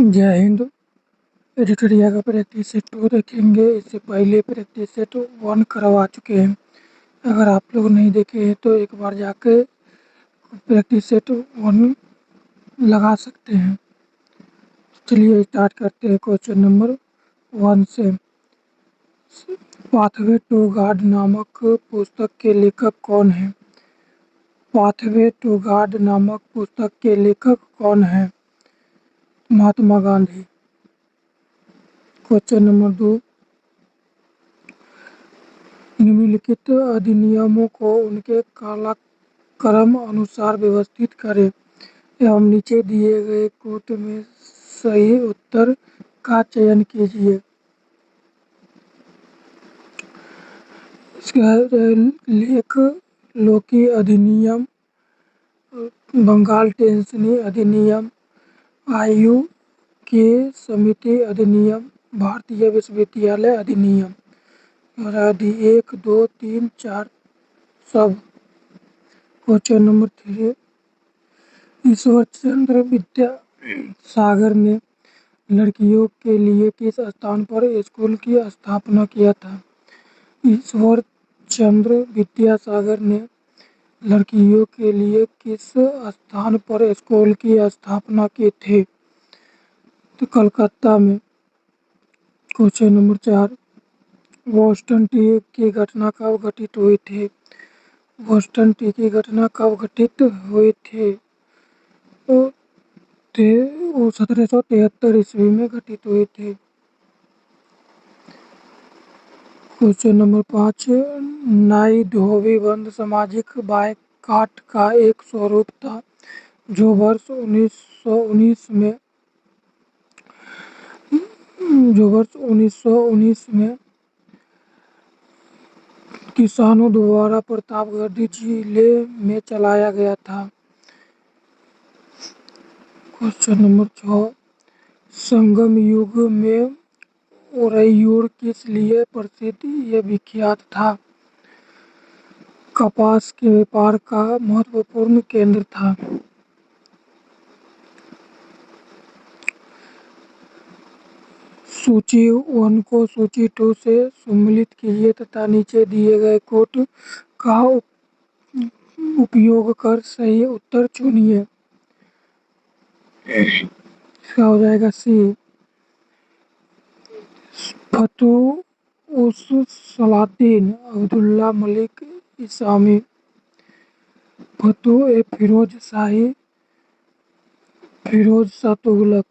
जय हिंद। एडिटोरिया का practice set 2 देखेंगे। इससे पहले प्रैक्टिस सेट 1 करवा चुके हैं। अगर आप लोग नहीं देखे हैं तो एक बार जाके प्रैक्टिस सेट 1 लगा सकते हैं। चलिए स्टार्ट करते हैं क्वेश्चन नंबर 1 से। पाथवे टू गॉड नामक पुस्तक के लेखक कौन है? पाथवे टू गॉड नामक पुस्तक के लेखक कौन है? महात्मा गांधी। क्वेश्चन नंबर 2, निम्नलिखित अधिनियमों को उनके कालक्रम अनुसार व्यवस्थित करें एवं नीचे दिए गए कोट में सही उत्तर का चयन कीजिए। इसका लेख लोकी अधिनियम, बंगाल टेंसनी अधिनियम, आयु के समिति अधिनियम, भारतीय विश्वविद्यालय अधिनियम। और आदि 1, 2, 3, 4 सब। क्वेश्चन नंबर 3, ईश्वर चंद्र विद्यासागर ने लड़कियों के लिए किस स्थान पर स्कूल की स्थापना किया था? ईश्वर चंद्र विद्यासागर ने लड़कियों के लिए किस स्थान पर स्कूल की स्थापना की थी? तो कलकत्ता में। क्वेश्चन नंबर 4, बोस्टन टी की घटना कब घटित हुई थी? बोस्टन टी की घटना कब घटित हुई थी? तो वो 1773 ईस्वी में घटित हुई थी। क्वेश्चन नंबर 5, नाई धोबी बंद सामाजिक बायकॉट का एक स्वरूप था जो वर्ष 1919 में किसानों द्वारा प्रतापगढ़ जिले में चलाया गया था। क्वेश्चन नंबर 6, संगम युग में उरैयूर किस लिए प्रसिद्ध या विख्यात था? कपास के व्यापार का महत्वपूर्ण केंद्र था। सूची 1 को सूची 2 से सम्मिलित कीजिए तथा नीचे दिए गए कोट का उपयोग कर सही उत्तर चुनिए। इसका हो जाएगा सी, फतू उस सलातीन अब्दुल्ला मलिक इसामी। फतू ए फिरोज शाह तुगलक।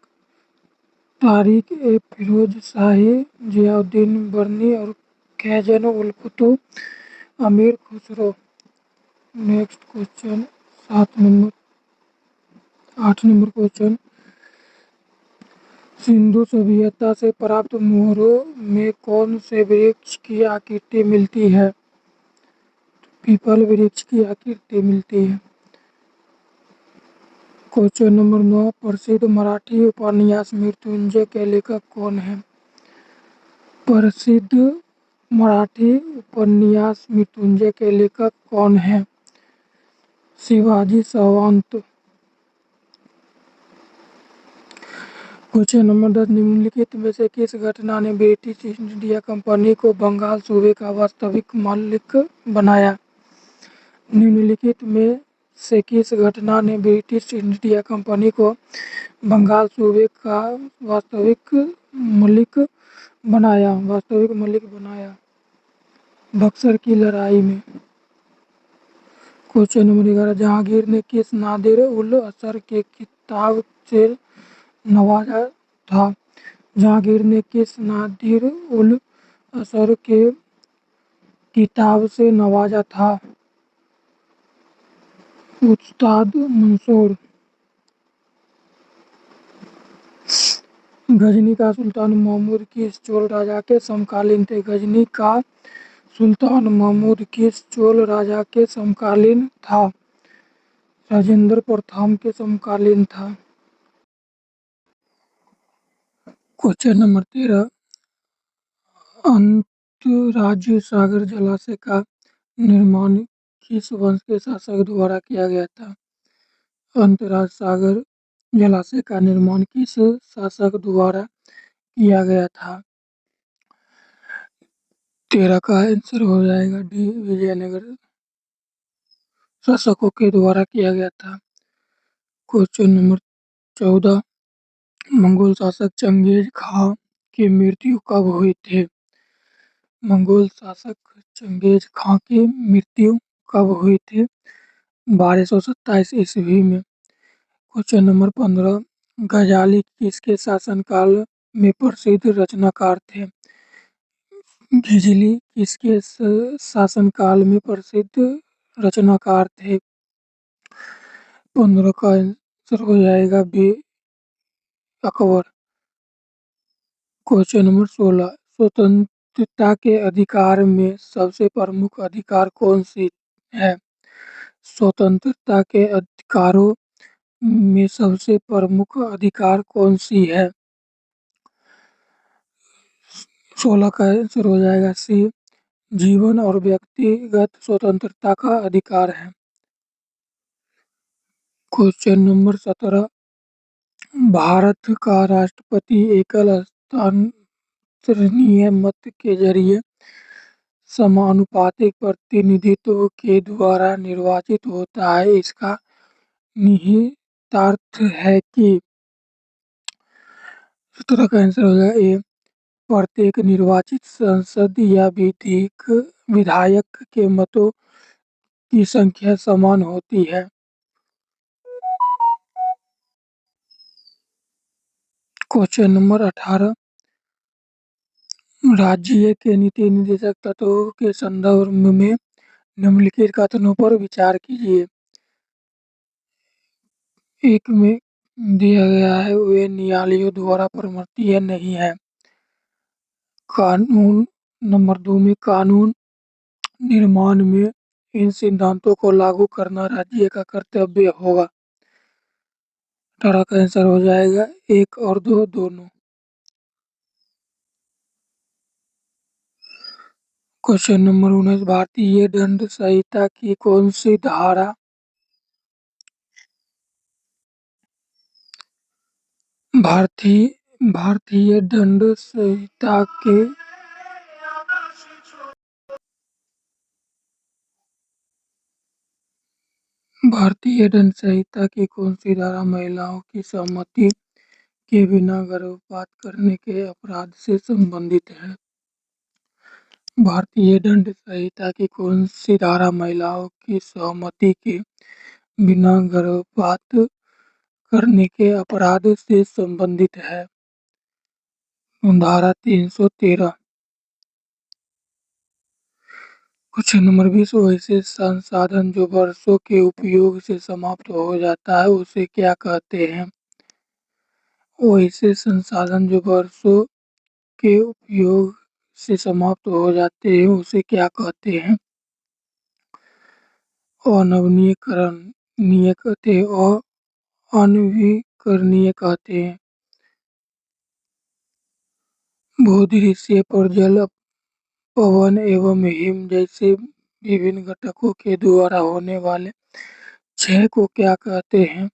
तारिक ए फिरोज शाही जियाउद्दीन बर्नी और खैजन उल कुतुब अमीर Khusro. Next question 8 number question, Sindhu सभ्यता से प्राप्त मोहरों में कौन से वृक्ष की आकृति मिलती है? पीपल वृक्ष की आकृति मिलती है। क्वेश्चन नंबर 9, प्रसिद्ध मराठी उपन्यास मृत्युंजय के लेखक कौन है? प्रसिद्ध मराठी उपन्यास मृत्युंजय के लेखक कौन है? शिवाजी सावंत। क्वेश्चन नंबर 10, निम्नलिखित में से किस घटना ने ब्रिटिश ईस्ट इंडिया कंपनी को बंगाल सूबे का वास्तविक मालिक बनाया? निम्नलिखित में से किस घटना ने ब्रिटिश इंडिया कंपनी को बंगाल सूबे का वास्तविक मालिक बनाया? बक्सर की लड़ाई में। क्वेश्चन नंबर 11, जहांगीर ने किस नादिर उल असर के किताब से नवाजा था? जहांगीर ने किस नादिर उल असर के किताब से नवाजा था? उस्ताद मंसूर। गजनी का सुल्तान महमूद किस चोल राजा के समकालीन थे? गजनी का सुल्तान महमूद किस चोल राजा के समकालीन था? राजेंद्र प्रथम के समकालीन था। क्वेश्चन नंबर 13, अंतर्राज्यीय सागर जलाशय का निर्माण किस वंश के शासक द्वारा किया गया था? अंतर्राज्यीय सागर जलाशय का निर्माण किस शासक द्वारा किया गया था? 13 का आंसर हो जाएगा डी, विजयनगर शासकों के द्वारा किया गया था। क्वेश्चन नंबर 14, मंगोल शासक चंगेज खां की मृत्यु कब हुई थी? मंगोल शासक चंगेज खां की मृत्यु कब हुई थी? 1227 ईस्वी में। क्वेश्चन नंबर 15, गजाली किसके शासनकाल में प्रसिद्ध रचनाकार थे? घिजली किसके शासनकाल में प्रसिद्ध रचनाकार थे? 15 का आंसर हो जाएगा बी, अकबर। क्वेश्चन नंबर 16, स्वतंत्रता के अधिकार में सबसे प्रमुख अधिकार कौन सी है? स्वतंत्रता के अधिकारों में सबसे प्रमुख अधिकार कौन सी है? 16 का आंसर हो जाएगा सी, जीवन और व्यक्तिगत स्वतंत्रता का अधिकार है। क्वेश्चन नंबर 17, भारत का राष्ट्रपति एकल स्तरीय मत के जरिए समानुपातिक प्रतिनिधित्व के द्वारा निर्वाचित होता है। इसका निहितार्थ है कि 17 का आंसर हो जाएगा ए, प्रत्येक निर्वाचित सांसद या विधायक के मतों की संख्या समान होती है। क्वेश्चन नंबर 18, राज्य के नीति निर्देशक तत्वों के संदर्भ में निम्नलिखित कथनों पर विचार कीजिए। एक में दिया गया है वे न्यायालयों द्वारा प्रवर्तनीय नहीं है। कानून नंबर 2 में कानून निर्माण में इन सिद्धांतों को लागू करना राज्य का कर्तव्य होगा। 18 का आंसर हो जाएगा 1 और 2 दोनों। क्वेश्चन नंबर 19, भारतीय दंड संहिता की कौन सी धारा भारतीय भारतीय दंड संहिता के भारतीय दंड संहिता की कौन सी धारा महिलाओं की सहमति के बिना गर्भपात करने के अपराध से संबंधित है? भारतीय दंड संहिता की कौन सी धारा महिलाओं की सहमति के बिना गर्भपात करने के अपराध से संबंधित है? धारा 313। क्वेश्चन नंबर 20, वैसे संसाधन जो वर्षों के उपयोग से समाप्त हो जाता है उसे क्या कहते हैं? वैसे संसाधन जो वर्षों के उपयोग से समाप्त हो जाते हैं उसे क्या कहते हैं? अनवीकरणीय कहते हैं और अनवीकरणीय कहते हैं। भूदृश्य पर जल, पवन एवं हिम जैसे विभिन्न घटकों के द्वारा होने वाले क्षय को क्या कहते हैं?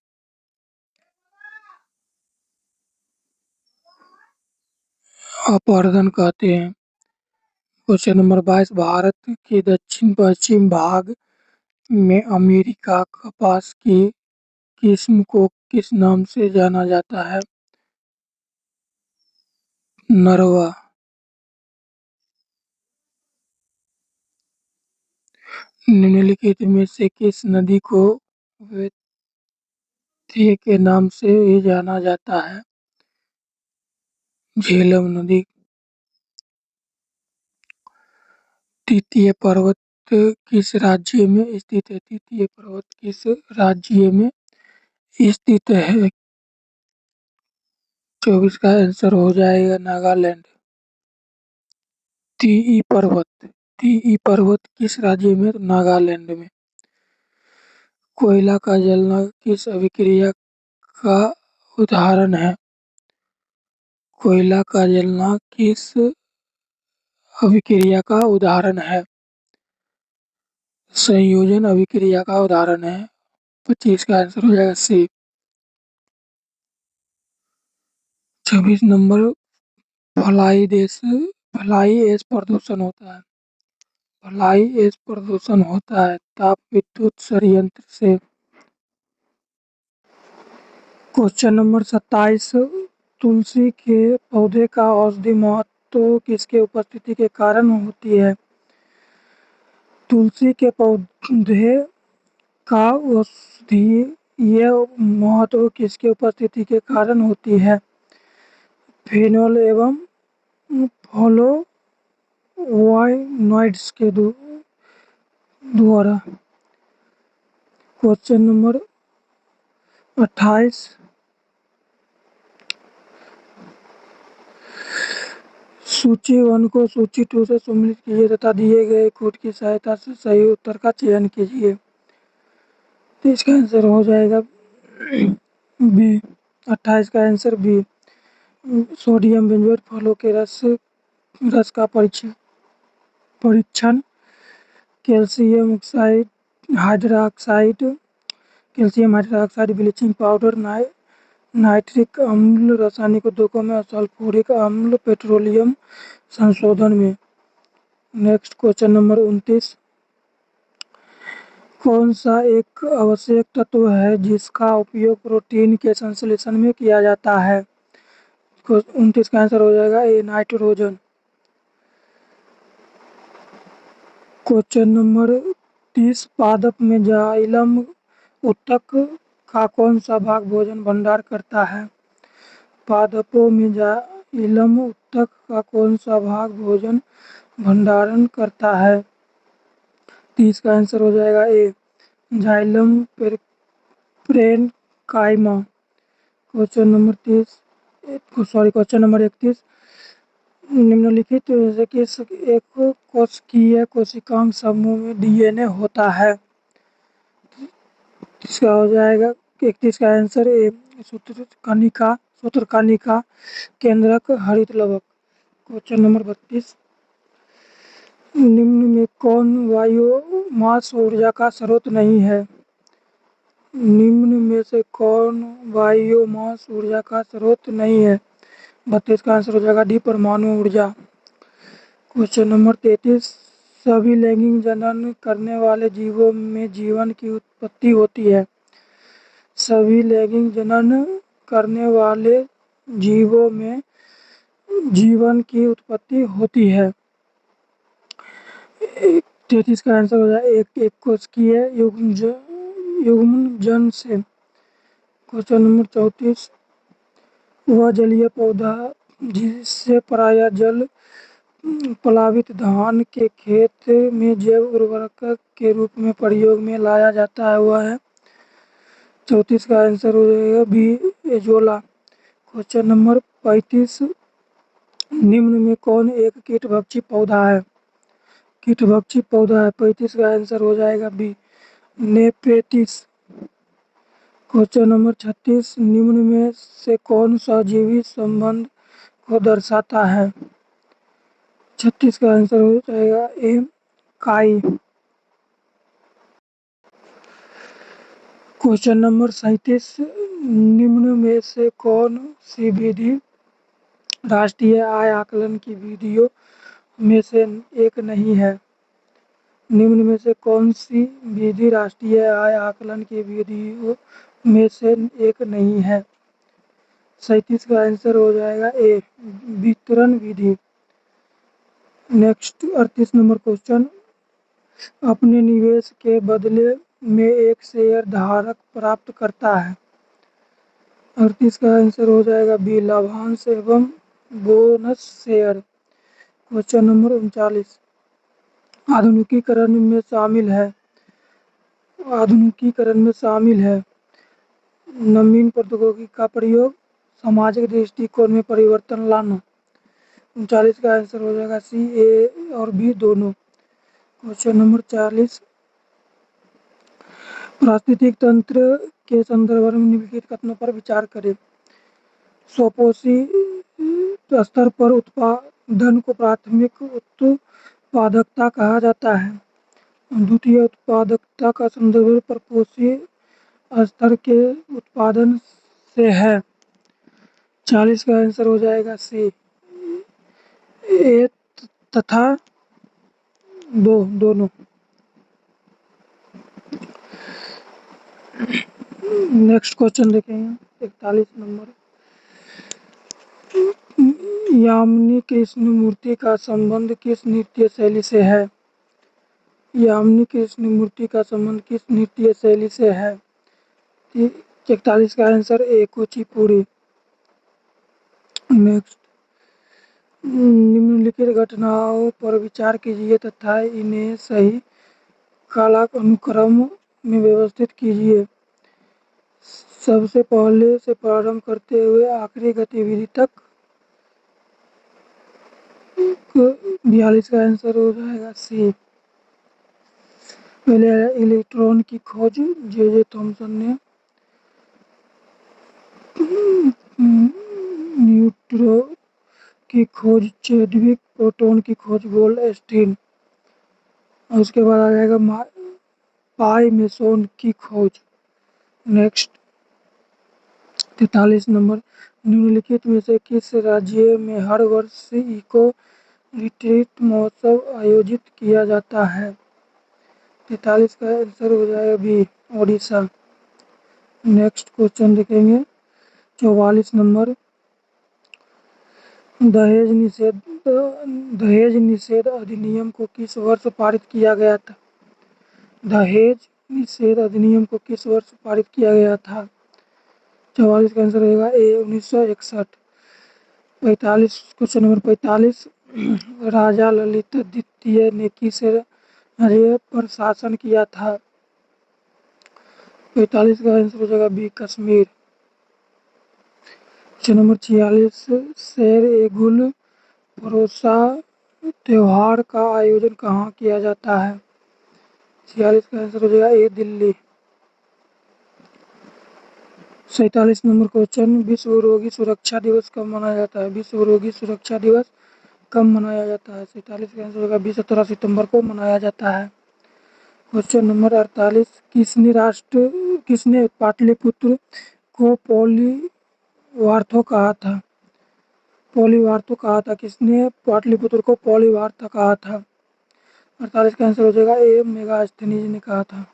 अपरदन कहते हैं। क्वेश्चन नंबर 22, भारत के दक्षिण पश्चिम भाग में अमेरिका कपास की किस्म को किस नाम से जाना जाता है? नरवा। निम्नलिखित में से किस नदी को वेत्तीय के नाम से भी जाना जाता है? झेलम नदी। तृतीय पर्वत किस राज्य में स्थित है? तृतीय पर्वत किस राज्य में स्थित है? 24 का आंसर हो जाएगा नागालैंड। टीई पर्वत किस राज्य में? नागालैंड में। कोयला का जलना किस अभिक्रिया का उदाहरण है? कोयला का जलना किस अभिक्रिया का उदाहरण है? संयोजन अभिक्रिया का उदाहरण है। 25 का आंसर हो जाएगा सी। 26 नंबर भलाई एस प्रदूषण होता है। भलाई एस प्रदूषण होता है ताप विद्युत संयंत्र से। क्वेश्चन नंबर 27 तुलसी के पौधे का औषधि महत्व किसके उपस्थिति के कारण होती है? तुलसी के पौधे का औषधीय महत्व किसके उपस्थिति के कारण होती है? फेनोल एवं फ्लोवोनोइड्स के द्वारा। क्वेश्चन नंबर 28 सूची 1 को सूची 2 से सम्मिलित कीजिए तथा दिए गए कोड की सहायता से सही उत्तर का चयन कीजिए। तो इसका आंसर हो जाएगा बी। 28 का आंसर बी। सोडियम बेंजोएट फलों के रस का परीक्षण calcium hydroxide bleaching powder nitric अम्ल रासायनिक उद्योगों में सल्फ्यूरिक अम्ल पेट्रोलियम संशोधन में। नेक्स्ट क्वेश्चन नंबर 29 कौन सा एक आवश्यक तत्व है जिसका उपयोग प्रोटीन के संश्लेषण में किया जाता है? 29 का आंसर हो जाएगा ए नाइट्रोजन। क्वेश्चन नंबर 30 पादप में जाइलम ऊतक का कौन सा भाग भोजन भंडार करता है? पादपों में जाइलम ऊतक का कौन सा भाग भोजन भंडारण करता है? 30 का आंसर हो जाएगा ए जाइलम पेरेन्काइमा। क्वेश्चन नंबर 31 निम्नलिखित में से किस एक कोशिकीय कोशिकांग समूह में डीएनए होता है? इसका हो जाएगा 31 का आंसर ए सूत्रकनिका केंद्रक हरित लवक। क्वेश्चन नंबर 32 निम्न में कौन बायोमास ऊर्जा का स्रोत नहीं है? निम्न में से कौन बायोमास ऊर्जा का स्रोत नहीं है? 32 का आंसर हो जाएगा डी परमाणु ऊर्जा। क्वेश्चन नंबर 33 सभी लैंगिक जनन करने वाले जीवों में जीवन की उत्पत्ति होती है। सभी लैंगिक जनन करने वाले जीवों में जीवन की उत्पत्ति होती है। 33 का आंसर हो जाएगा एक कोशिकीय युग्मजन से। क्वेश्चन नंबर 34 वह जलीय पौधा जिसे प्रायः जल प्लावित धान के खेत में जैव उर्वरक के रूप में प्रयोग में लाया जाता है वह है? 34 का आंसर हो जाएगा बी एजोला। क्वेश्चन नंबर 35 निम्न में कौन एक कीटभक्षी पौधा है? कीटभक्षी पौधा है। 35 का आंसर हो जाएगा बी नेपेटिस। क्वेश्चन नंबर 36 निम्न में से कौन सहजीवी संबंध को दर्शाता है? 36 का आंसर हो जाएगा ए काई। क्वेश्चन नंबर 37 निम्न में से कौन सी विधि राष्ट्रीय आय आकलन की विधियों में से एक नहीं है? निम्न में से कौन सी विधि राष्ट्रीय आय आकलन की विधियों में से एक नहीं है? 37 का आंसर हो जाएगा ए वितरण विधि। नेक्स्ट 38 नंबर क्वेश्चन अपने निवेश के बदले में एक शेयर धारक प्राप्त करता है। 38 का आंसर हो जाएगा बी लाभांश एवं बोनस शेयर। क्वेश्चन नंबर 39 आधुनिकीकरण में शामिल है नवीन प्रौद्योगिकी का प्रयोग सामाजिक दृष्टिकोण में परिवर्तन लाना। 39 का आंसर हो जाएगा सी ए और बी दोनों। क्वेश्चन नंबर 40 पारिस्थितिक तंत्र के संदर्भ में निम्नलिखित कथनों पर विचार करें। स्वपोषी स्तर पर उत्पादन को प्राथमिक उत्पादकता कहा जाता है। द्वितीय उत्पादकता का संदर्भ परपोषी स्तर के उत्पादन से है। 40 का आंसर हो जाएगा सी। ए तथा दो दोनों। नेक्स्ट क्वेश्चन देखेंगे 41 नंबर। यामिनी कृष्णमूर्ति का संबंध किस नृत्य शैली से है? यामिनी कृष्णमूर्ति का संबंध किस नृत्य शैली से है? 41 का आंसर ए कुचिपुड़ी। नेक्स्ट, निम्नलिखित घटनाओं पर विचार कीजिए तथा इन्हें सही कालानुक्रम में व्यवस्थित कीजिए। सबसे पहले से प्रारंभ करते हुए आखिरी गतिविधि तक। 42 का आंसर हो जाएगा सी। पहले इलेक्ट्रॉन की खोज जे थॉमसन ने, न्यूट्रॉन की खोज चैडविक, प्रोटॉन की खोज गोल्डस्टीन, और उसके बाद आ जाएगा पाई मेसोन की खोज। Next 43 number. निम्नलिखित में से किस राज्य में हर वर्ष इको रिट्रीट महोत्सव आयोजित किया जाता है? 43 का आंसर हो जाएगा बी ओडिशा। नेक्स्ट क्वेश्चन देखेंगे 44 नंबर। दहेज निषेध अधिनियम को किस वर्ष पारित किया गया था? दहेज निषेध अधिनियम को किस वर्ष पारित किया गया था? 44 का आंसर रहेगा ए 1961। 45 क्वेश्चन नंबर 45। राजा ललित द्वितीय ने किस राज्य पर शासन किया था? 45 का आंसर हो जाएगा बी कश्मीर। Question number 46। शेर ए गुल फरोशा त्योहार का आयोजन कहाँ किया जाता है? 46 का आंसर हो जाएगा ए दिल्ली। 47 number question. विश्व रोगी सुरक्षा दिवस कब मनाया जाता है? विश्व रोगी सुरक्षा दिवस कब मनाया जाता है? 47 का आंसर होगा बी 17 सितंबर को मनाया जाता है। Question number 48। किसने पाटलिपुत्र को पॉलीवार्थो कहा था? पॉलीवार्थो कहा था। किसने पाटलिपुत्र को पॉलीवार्था कहा था? 48 का आंसर हो जाएगा ए मेगास्थनीज ने कहा था।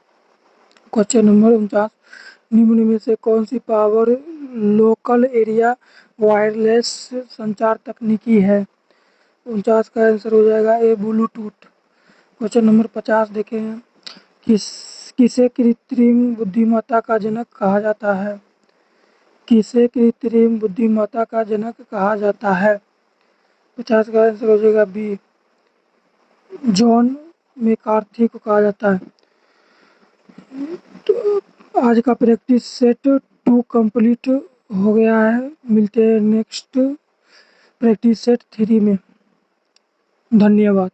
Question number 49। निम्न में से कौन सी पावर लोकल एरिया वायरलेस संचार तकनीकी है? 49 का आंसर हो जाएगा ए ब्लूटूथ। क्वेश्चन नंबर 50 देखें। किसे कृत्रिम बुद्धिमत्ता का जनक कहा जाता है? किसे कृत्रिम बुद्धिमत्ता का जनक कहा जाता है? 50 का आंसर हो जाएगा बी जॉन मैकार्थी को कहा जाता है। तो आज का प्रैक्टिस सेट 2 कंप्लीट हो गया है। मिलते हैं नेक्स्ट प्रैक्टिस सेट 3 में। धन्यवाद।